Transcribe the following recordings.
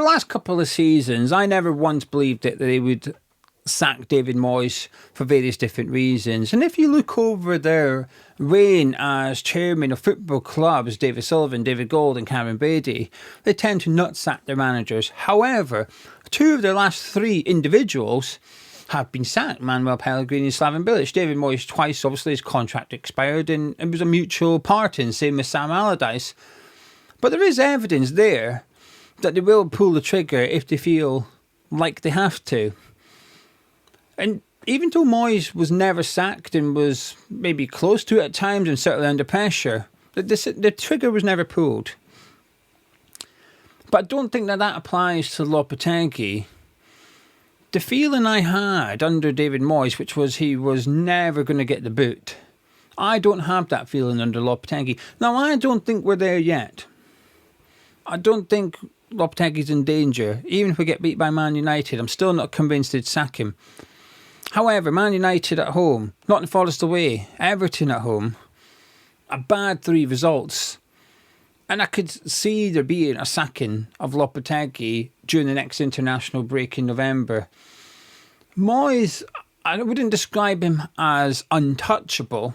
the last couple of seasons, I never once believed that they would sack David Moyes for various different reasons. And if you look over their reign as chairman of football clubs, David Sullivan, David Gold and Karen Beattie, they tend to not sack their managers. However, two of their last three individuals have been sacked. Manuel Pellegrini and Slaven Bilic. David Moyes twice, obviously, his contract expired and it was a mutual parting, same as Sam Allardyce. But there is evidence there that they will pull the trigger if they feel like they have to. And even though Moyes was never sacked and was maybe close to it at times and certainly under pressure, the trigger was never pulled. But I don't think that applies to Lopetegui. The feeling I had under David Moyes, which was he was never going to get the boot, I don't have that feeling under Lopetegui. Now, I don't think we're there yet. I don't think Lopetegui's in danger. Even if we get beat by Man United, I'm still not convinced they'd sack him. However, Man United at home, Nottingham Forest away, Everton at home, a bad 3 results. And I could see there being a sacking of Lopetegui during the next international break in November. Moyes, I wouldn't describe him as untouchable,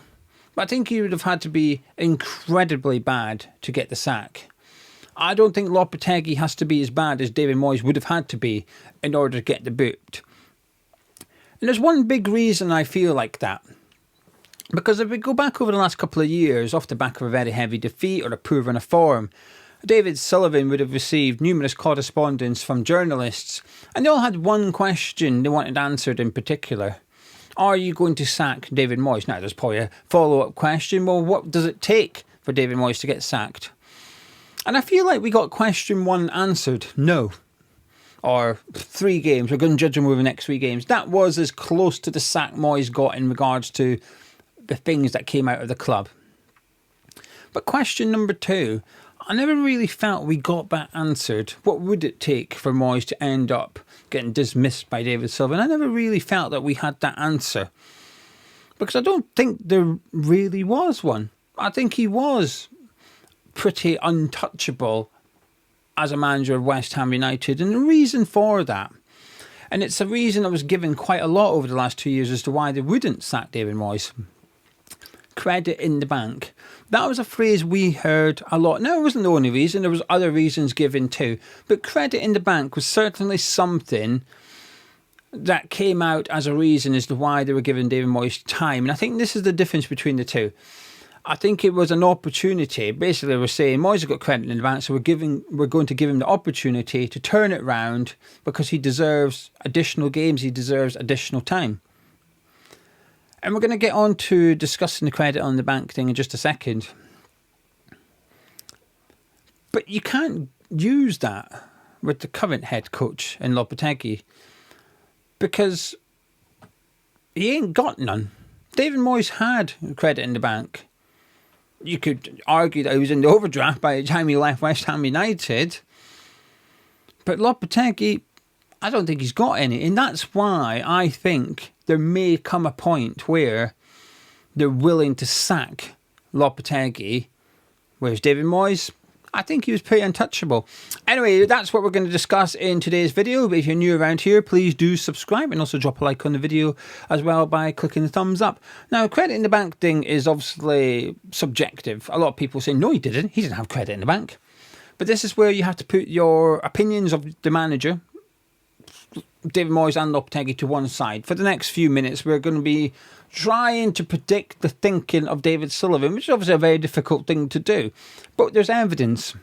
but I think he would have had to be incredibly bad to get the sack. I don't think Lopetegui has to be as bad as David Moyes would have had to be in order to get the boot. And there's one big reason I feel like that. Because if we go back over the last couple of years, off the back of a very heavy defeat or a poor run of form, David Sullivan would have received numerous correspondence from journalists, and they all had one question they wanted answered in particular. Are you going to sack David Moyes? Now, there's probably a follow-up question. Well, what does it take for David Moyes to get sacked? And I feel like we got question 1 answered, no. Or 3 games, we're going to judge him over the next 3 games. That was as close to the sack Moyes got in regards to the things that came out of the club. But question number 2, I never really felt we got that answered. What would it take for Moyes to end up getting dismissed by David Sullivan? I never really felt that we had that answer. Because I don't think there really was one. I think he was pretty untouchable as a manager of West Ham United, and the reason for that, and it's a reason that was given quite a lot over the last 2 years as to why they wouldn't sack David Moyes. Credit in the bank. That was a phrase we heard a lot. No, it wasn't the only reason. There was other reasons given too. But credit in the bank was certainly something that came out as a reason as to why they were giving David Moyes time. And I think this is the difference between the two. I think it was an opportunity. Basically, we're saying Moyes has got credit in the bank, so we're going to give him the opportunity to turn it round because he deserves additional games. He deserves additional time. And we're going to get on to discussing the credit on the bank thing in just a second. But you can't use that with the current head coach in Lopetegui because he ain't got none. David Moyes had credit in the bank. You could argue that he was in the overdraft by the time he left West Ham United. But Lopetegui, I don't think he's got any. And that's why I think there may come a point where they're willing to sack Lopetegui. Whereas David Moyes, I think he was pretty untouchable. Anyway, that's what we're going to discuss in today's video. But if you're new around here, please do subscribe and also drop a like on the video as well by clicking the thumbs up. Now, credit in the bank thing is obviously subjective. A lot of people say, no, he didn't. He didn't have credit in the bank. But this is where you have to put your opinions of the manager, David Moyes and Lopetegui, to one side. For the next few minutes, we're going to be trying to predict the thinking of David Sullivan, which is obviously a very difficult thing to do. But there's evidence.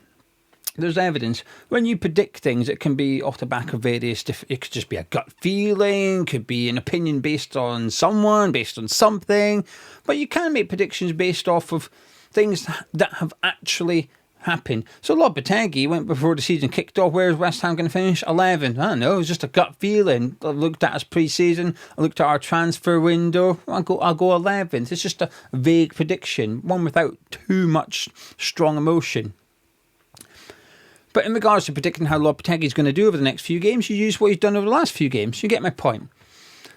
There's evidence. When you predict things, it can be off the back of various it could just be a gut feeling, could be an opinion based on someone, based on something. But you can make predictions based off of things that have actually happen. So Lopetegui went before the season kicked off. Where's West Ham going to finish? 11. I don't know. It was just a gut feeling. I looked at us pre-season. I looked at our transfer window. I'll go 11th. It's just a vague prediction, one without too much strong emotion. But in regards to predicting how Lopetegui is going to do over the next few games, you use what he's done over the last few games. You get my point.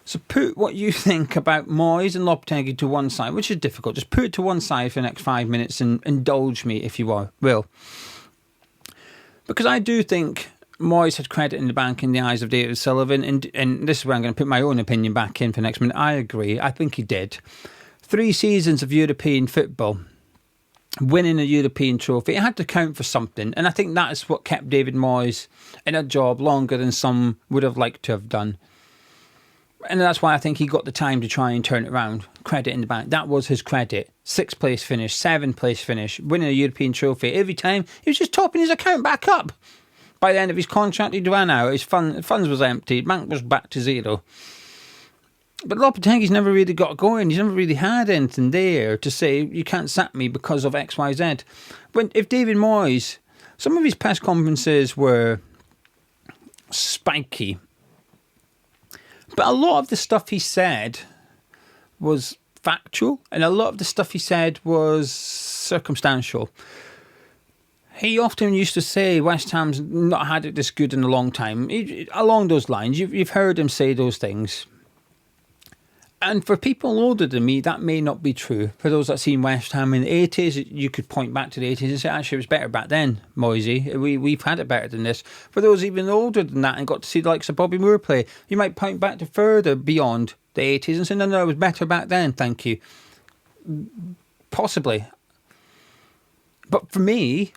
So put what you think about Moyes and Lopetegui to one side, which is difficult. Just put it to one side for the next 5 minutes and indulge me if you will. Because I do think Moyes had credit in the bank in the eyes of David Sullivan, and this is where I'm going to put my own opinion back in for next minute. I agree. I think he did. 3 seasons of European football, winning a European trophy, it had to count for something, and I think that is what kept David Moyes in a job longer than some would have liked to have done. And that's why I think he got the time to try and turn it around. Credit in the bank. That was his credit. 6th place finish, 7th place finish, winning a European trophy. Every time, he was just topping his account back up. By the end of his contract, he'd ran out. His funds was empty. Bank was back to zero. But Lopetegui's never really got going. He's never really had anything there to say, you can't sack me because of X, Y, Z. If David Moyes, some of his press conferences were spiky. But a lot of the stuff he said was factual, and a lot of the stuff he said was circumstantial. He often used to say West Ham's not had it this good in a long time. Along those lines, you've heard him say those things. And for people older than me, that may not be true. For those that seen West Ham in the 80s, you could point back to the 80s and say, actually, it was better back then, Moisey. We've had it better than this. For those even older than that and got to see the likes of Bobby Moore play, you might point back to further beyond the 80s and say, no, it was better back then, thank you. Possibly. But for me,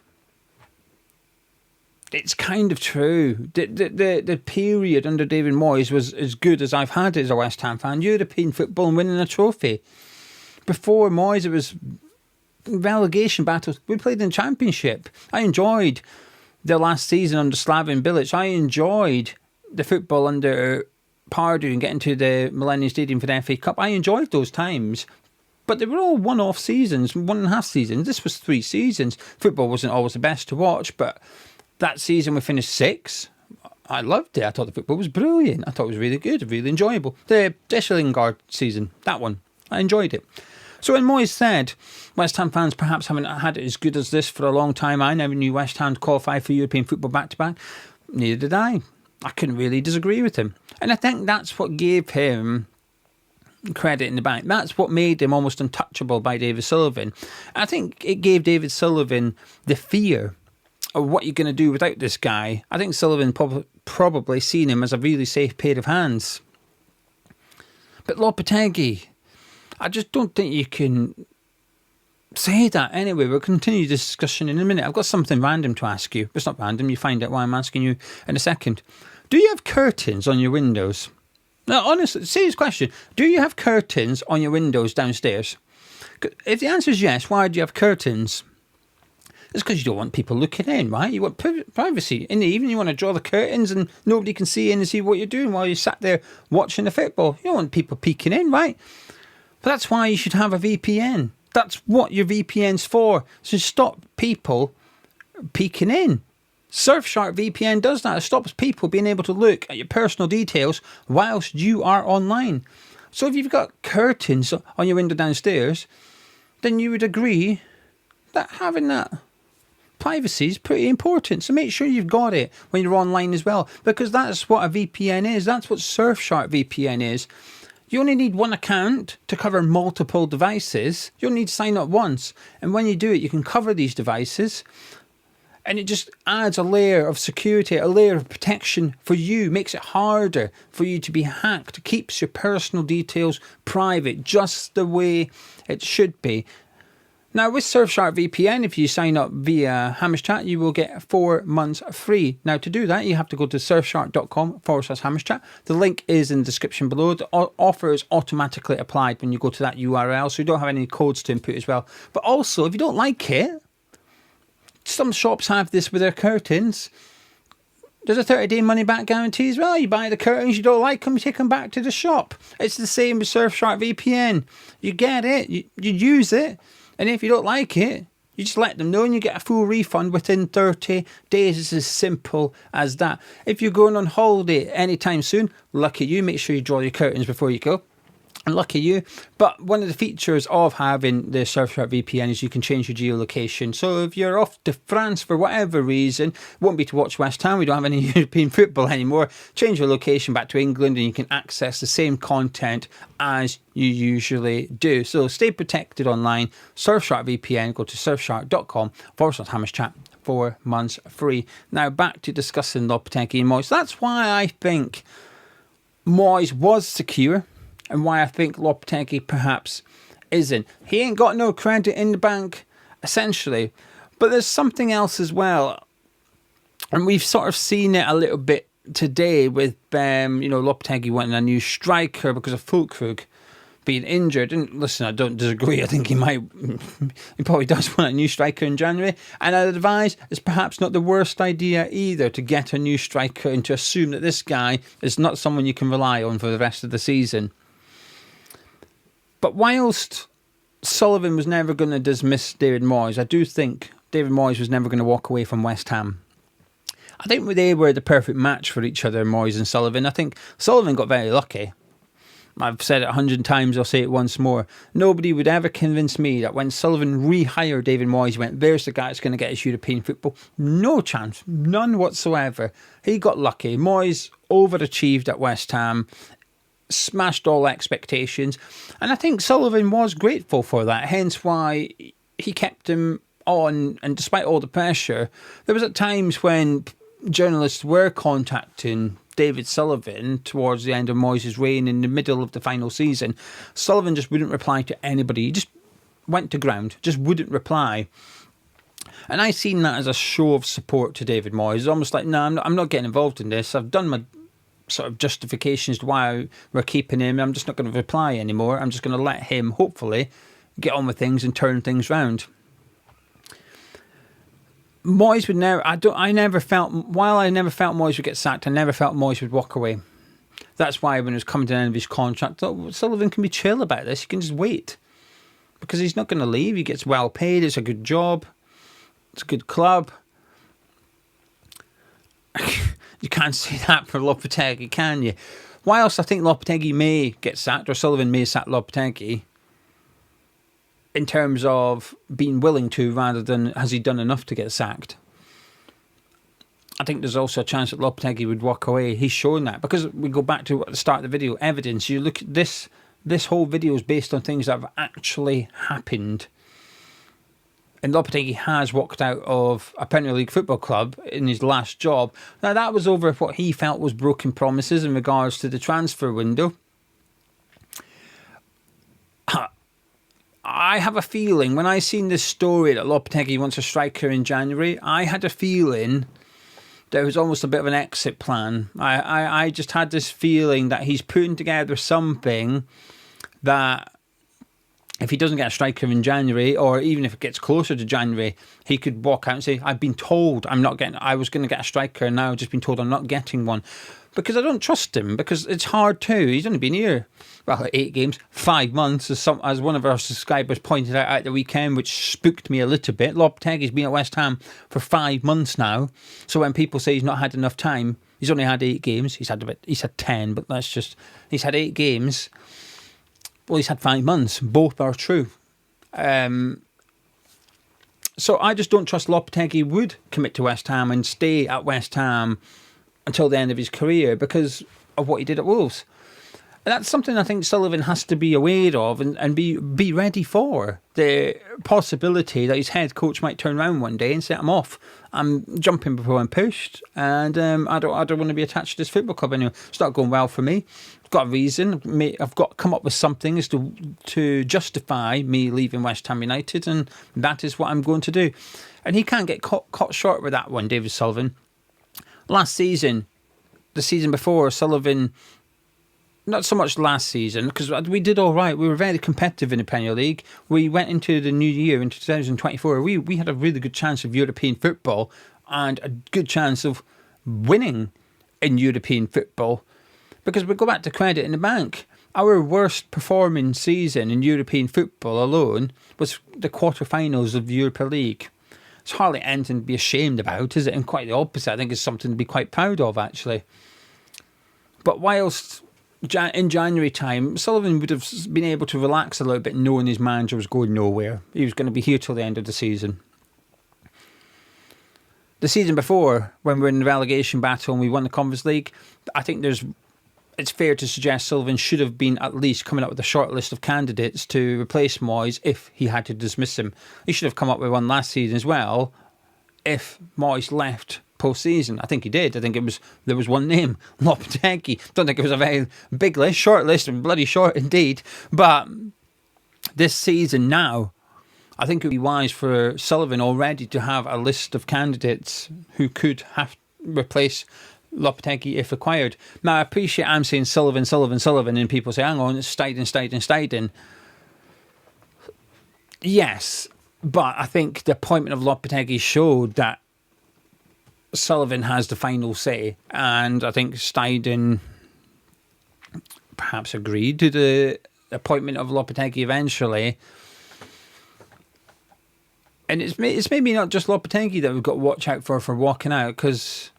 it's kind of true. The period under David Moyes was as good as I've had as a West Ham fan. European football and winning a trophy. Before Moyes, it was relegation battles. We played in Championship. I enjoyed the last season under Slaven Bilic. I enjoyed the football under Pardew and getting to the Millennium Stadium for the FA Cup. I enjoyed those times. But they were all one-off seasons, 1.5 seasons. This was 3 seasons. Football wasn't always the best to watch, but that season we finished 6th. I loved it. I thought the football was brilliant. I thought it was really good, really enjoyable. The Lingard season, that one, I enjoyed it. So when Moyes said West Ham fans perhaps haven't had it as good as this for a long time, I never knew West Ham qualify for European football back-to-back. Neither did I. I couldn't really disagree with him. And I think that's what gave him credit in the bank. That's what made him almost untouchable by David Sullivan. I think it gave David Sullivan the fear of what you're going to do without this guy. I think Sullivan probably seen him as a really safe pair of hands. But Lopetegui, I just don't think you can say that. Anyway, we'll continue this discussion in a minute. I've got something random to ask you. It's not random, you find out why I'm asking you in a second. Do you have curtains on your windows? No, honestly, serious question. Do you have curtains on your windows downstairs? If the answer is yes, why do you have curtains? It's because you don't want people looking in, right? You want privacy. In the evening, you want to draw the curtains and nobody can see in and see what you're doing while you sat there watching the football. You don't want people peeking in, right? But that's why you should have a VPN. That's what your VPN's for. So stop people peeking in. Surfshark VPN does that. It stops people being able to look at your personal details whilst you are online. So if you've got curtains on your window downstairs, then you would agree that having that privacy is pretty important. So make sure you've got it when you're online as well, because that's what a VPN is. That's what Surfshark VPN is. You only need one account to cover multiple devices. You only need to sign up once. And when you do it, you can cover these devices. And it just adds a layer of security, a layer of protection for you, makes it harder for you to be hacked, keeps your personal details private, just the way it should be. Now, with Surfshark VPN, if you sign up via Hamish Chat, you will get 4 months free. Now, to do that, you have to go to surfshark.com/Hamish Chat. The link is in the description below. The offer is automatically applied when you go to that URL, so you don't have any codes to input as well. But also, if you don't like it, some shops have this with their curtains. There's a 30-day money-back guarantee as well. You buy the curtains, you don't like them, you take them back to the shop. It's the same with Surfshark VPN. You get it, you use it. And if you don't like it, you just let them know and you get a full refund within 30 days. It's as simple as that. If you're going on holiday anytime soon, lucky you. Make sure you draw your curtains before you go. And lucky you. But one of the features of having the Surfshark VPN is you can change your geolocation. So if you're off to France for whatever reason, it won't be to watch West Ham, we don't have any European football anymore, change your location back to England and you can access the same content as you usually do. So stay protected online. Surfshark VPN, go to surfshark.com/Hamish Chat 4 months free. Now back to discussing Lopetegui and Moyes. That's why I think Moyes was secure and why I think Lopetegui perhaps isn't. He ain't got no credit in the bank, essentially. But there's something else as well. And we've sort of seen it a little bit today with, Lopetegui wanting a new striker because of Fulkrug being injured. And listen, I don't disagree. I think he probably does want a new striker in January. And I'd advise it's perhaps not the worst idea either to get a new striker and to assume that this guy is not someone you can rely on for the rest of the season. But whilst Sullivan was never going to dismiss David Moyes, I do think David Moyes was never going to walk away from West Ham. I think they were the perfect match for each other, Moyes and Sullivan. I think Sullivan got very lucky. I've said it 100 times, I'll say it once more. Nobody would ever convince me that when Sullivan rehired David Moyes, he went, there's the guy that's going to get us European football. No chance, none whatsoever. He got lucky. Moyes overachieved at West Ham, smashed all expectations. And I think Sullivan was grateful for that, hence why he kept him on. And despite all the pressure, there was at times when journalists were contacting David Sullivan towards the end of Moyes' reign in the middle of the final season. Sullivan just wouldn't reply to anybody. He just went to ground, just wouldn't reply. And I seen that as a show of support to David Moyes. It's almost like, no, I'm not getting involved in this. I've done my sort of justifications to why we're keeping him. I'm just not going to reply anymore. I'm just going to let him, hopefully, get on with things and turn things round. Moyes would never. I never felt Moyes would get sacked, I never felt Moyes would walk away. That's why when it was coming to the end of his contract, I thought Sullivan can be chill about this. He can just wait because he's not going to leave. He gets well paid. It's a good job. It's a good club. You can't say that for Lopetegui, can you? Whilst I think Lopetegui may get sacked, or Sullivan may sack Lopetegui, in terms of being willing to rather than has he done enough to get sacked, I think there's also a chance that Lopetegui would walk away. He's shown that because we go back to the start of the video, evidence. You look at this whole video is based on things that have actually happened. And Lopetegui has walked out of a Premier League football club in his last job. Now that was over what he felt was broken promises in regards to the transfer window. I have a feeling, when I seen this story that Lopetegui wants a striker in January, I had a feeling there was almost a bit of an exit plan. I just had this feeling that he's putting together something that if he doesn't get a striker in January, or even if it gets closer to January, he could walk out and say, I've been told I was going to get a striker and now I've just been told I'm not getting one. Because I don't trust him, because it's hard too. He's only been here, 8 games, 5 months, as one of our subscribers pointed out at the weekend, which spooked me a little bit. Lopetegui's been at West Ham for 5 months now. So when people say he's not had enough time, he's only had 8 games. He's had 10, but he's had 8 games. Well, he's had 5 months. Both are true. So I just don't trust Lopetegui would commit to West Ham and stay at West Ham until the end of his career because of what he did at Wolves. And that's something I think Sullivan has to be aware of and be ready for. The possibility that his head coach might turn around one day and say, I'm off. I'm jumping before I'm pushed, and I don't want to be attached to this football club anymore. It's not going well for me. I've got a reason. I've got to come up with something as to justify me leaving West Ham United, and that is what I'm going to do. And he can't get caught short with that one, David Sullivan. Last season, the season before, Sullivan, not so much last season, because we did all right. We were very competitive in the Premier League. We went into the new year, into 2024. We had a really good chance of European football and a good chance of winning in European football. Because we go back to credit in the bank. Our worst performing season in European football alone was the quarterfinals of the Europa League. It's hardly anything to be ashamed about, is it? And quite the opposite. I think it's something to be quite proud of, actually. But whilst in January time, Sullivan would have been able to relax a little bit knowing his manager was going nowhere. He was going to be here till the end of the season. The season before, when we were in the relegation battle and we won the Conference League, I think it's fair to suggest Sullivan should have been at least coming up with a short list of candidates to replace Moyes if he had to dismiss him. He should have come up with one last season as well, if Moyes left post-season. I think he did. I think there was one name, Lopetegui. Don't think it was a very big list, short list, and bloody short indeed. But this season now, I think it would be wise for Sullivan already to have a list of candidates who could have replace Lopetegui if required. Now, I appreciate I'm saying Sullivan, and people say, hang on, it's Steidten. Yes, but I think the appointment of Lopetegui showed that Sullivan has the final say, and I think Steidten perhaps agreed to the appointment of Lopetegui eventually. And it's maybe not just Lopetegui that we've got to watch out for walking out, because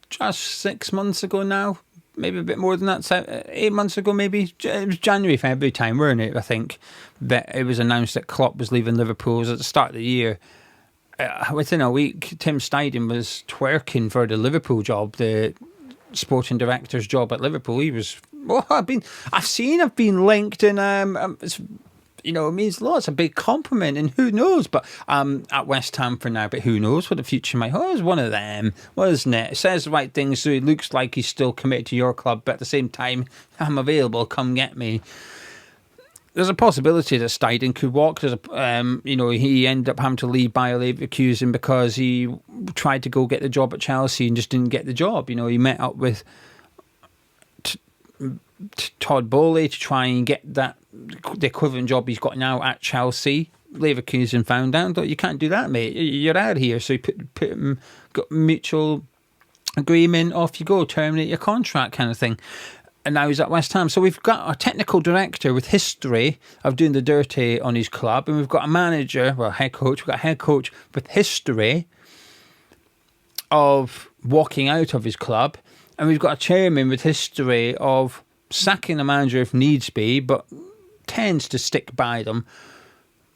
just 6 months ago now, maybe a bit more than that, 8 months ago maybe, it was January, February time, weren't it? I think that it was announced that Klopp was leaving Liverpool. It was at the start of the year. Within a week, Tim Steidten was twerking for the Liverpool job, the sporting director's job at Liverpool. He was, I've been linked, and it's, it means lots. A big compliment, and who knows? But at West Ham for now. But who knows what the future might hold? It was one of them, wasn't it? It says the right things, so it looks like he's still committed to your club. But at the same time, I'm available. Come get me. There's a possibility that Steidten could walk. There's he ended up having to leave Bayer Leverkusen because he tried to go get the job at Chelsea and just didn't get the job. He met up with Todd Bowley to try and get the equivalent job he's got now at Chelsea. Leverkusen found out that you can't do that, mate. You're out of here. So he put him, got mutual agreement, off you go, terminate your contract kind of thing. And now he's at West Ham. So we've got a technical director with history of doing the dirty on his club, and we've got a manager, head coach. We've got a head coach with history of walking out of his club, and we've got a chairman with history of sacking a manager if needs be, but tends to stick by them.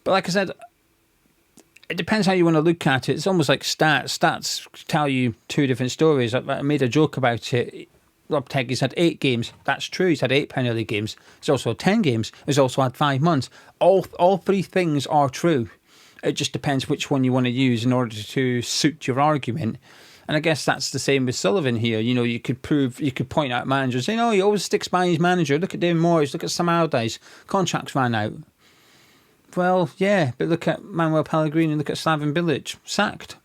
But like I said, it depends how you want to look at it. It's almost like stats. Stats tell you two different stories. I made a joke about it. Lopetegui's had 8 games. That's true. He's had 8 Premier League games. He's also had 10 games. He's also had 5 months. All 3 things are true. It just depends which one you want to use in order to suit your argument. And I guess that's the same with Sullivan here. You could point out managers, say, he always sticks by his manager. Look at David Moyes, look at Sam Allardyce. Contracts ran out. Well, yeah, but look at Manuel Pellegrini, look at Slaven Bilic, sacked.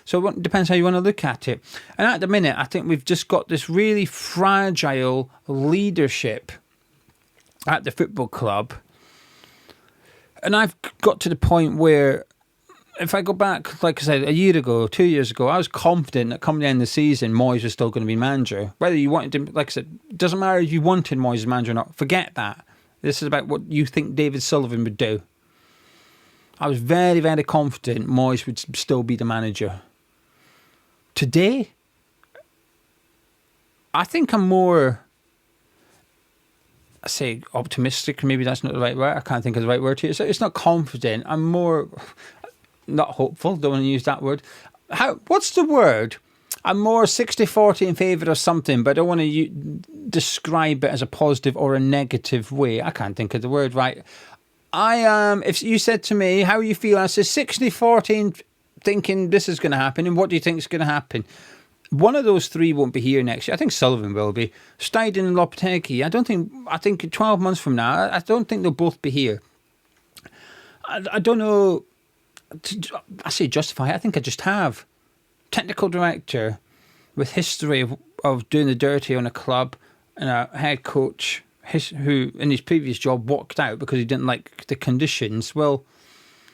So it depends how you want to look at it. And at the minute, I think we've just got this really fragile leadership at the football club. And I've got to the point where, if I go back, like I said, a year ago, 2 years ago, I was confident that coming the end of the season, Moyes was still going to be manager. Whether you wanted him, like I said, it doesn't matter if you wanted Moyes as manager or not. Forget that. This is about what you think David Sullivan would do. I was very, very confident Moyes would still be the manager. Today, I think I'm more, I say optimistic, maybe that's not the right word. I can't think of the right word here. So it's not confident. I'm more, not hopeful, don't want to use that word. What's the word? I'm more 60-40 in favour of something, but I don't want to describe it as a positive or a negative way. I can't think of the word right. I am, if you said to me, how you feel, I say 60-40 thinking this is going to happen, and what do you think is going to happen? One of those 3 won't be here next year. I think Sullivan will be. Steidten and Lopetegui, I think 12 months from now, I don't think they'll both be here. I don't know, I say justify, I think I just have. Technical director with history of doing the dirty on a club, and a head coach who in his previous job walked out because he didn't like the conditions. Well,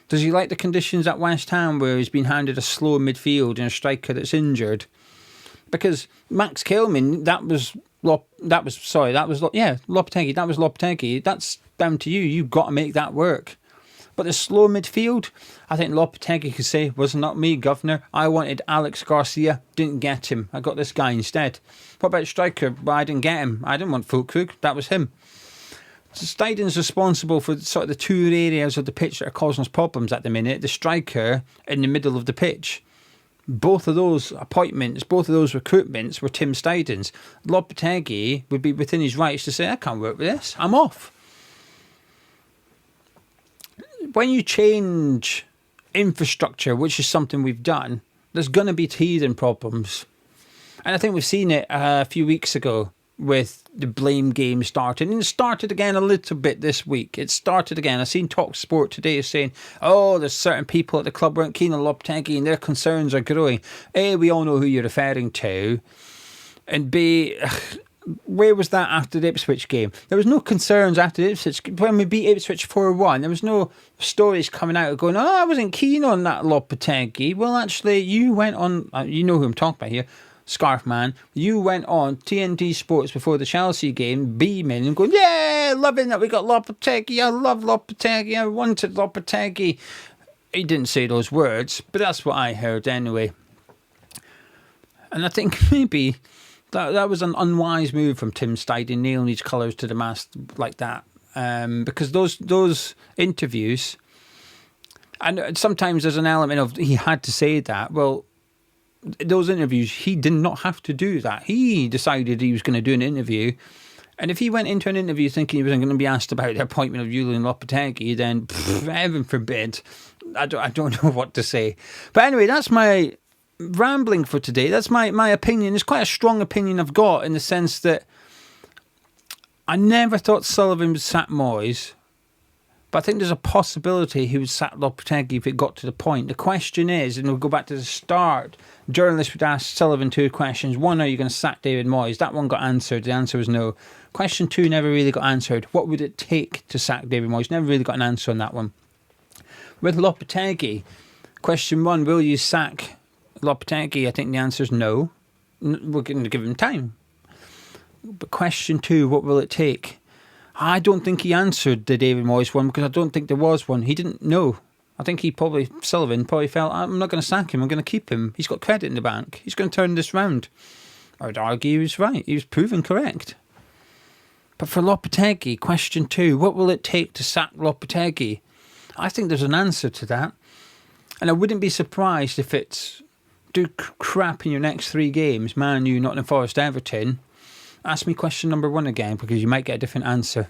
does he like the conditions at West Ham where he's been handed a slow midfield and a striker that's injured? Because Max Kilman, Lopetegui. That was Lopetegui. That's down to you. You've got to make that work. But the slow midfield, I think Lopetegui could say, was not me, governor. I wanted Alex Garcia, didn't get him. I got this guy instead. What about striker? Well, I didn't get him. I didn't want Fulkrug. That was him. So Steiden's responsible for sort of the 2 areas of the pitch that are causing us problems at the minute. The striker in the middle of the pitch. Both of those appointments, both of those recruitments were Tim Steiden's. Lopetegui would be within his rights to say, I can't work with this. I'm off. When you change infrastructure, which is something we've done, There's going to be teething problems. And I think we've seen it a few weeks ago with the blame game starting. And it started again a little bit this week. It started again. I've seen Talk Sport today saying, oh, there's certain people at the club weren't keen on Lopetegui and their concerns are growing. A, we all know who you're referring to. And B, where was that after the Ipswich game? There was no concerns after the Ipswich. When we beat Ipswich 4-1, there was no stories coming out going, oh, I wasn't keen on that Lopetegui. Well, actually, you went on, you know who I'm talking about here, Scarf Man. You went on TNT Sports before the Chelsea game, beaming and going, yeah, loving that we got Lopetegui. I love Lopetegui. I wanted Lopetegui. He didn't say those words, but that's what I heard anyway. And I think maybe that was an unwise move from Tim Steidten, nailing his colours to the mast like that. Because those interviews, and sometimes there's an element of he had to say that. Well, those interviews, he did not have to do that. He decided he was going to do an interview. And if he went into an interview thinking he was going to be asked about the appointment of Julen Lopetegui, then heaven forbid, I don't know what to say. But anyway, that's my rambling for today. That's my opinion. It's quite a strong opinion I've got, in the sense that I never thought Sullivan would sack Moyes, but I think there's a possibility he would sack Lopetegui if it got to the point. The question is, and we'll go back to the start, journalists would ask Sullivan two questions. One, are you going to sack David Moyes? That one got answered. The answer was no. Question two never really got answered. What would it take to sack David Moyes? Never really got an answer on that one. With Lopetegui, question one, will you sack Lopetegui? I think the answer is no. We're going to give him time. But question two, what will it take? I don't think he answered the David Moyes one, because I don't think there was one. He didn't know. I think Sullivan probably felt, I'm not going to sack him, I'm going to keep him. He's got credit in the bank. He's going to turn this round. I would argue he was right. He was proven correct. But for Lopetegui, question two, what will it take to sack Lopetegui? I think there's an answer to that. And I wouldn't be surprised if it's do crap in your next 3 games, Man U, Nottingham Forest, Everton. Ask me question number 1 again, because you might get a different answer.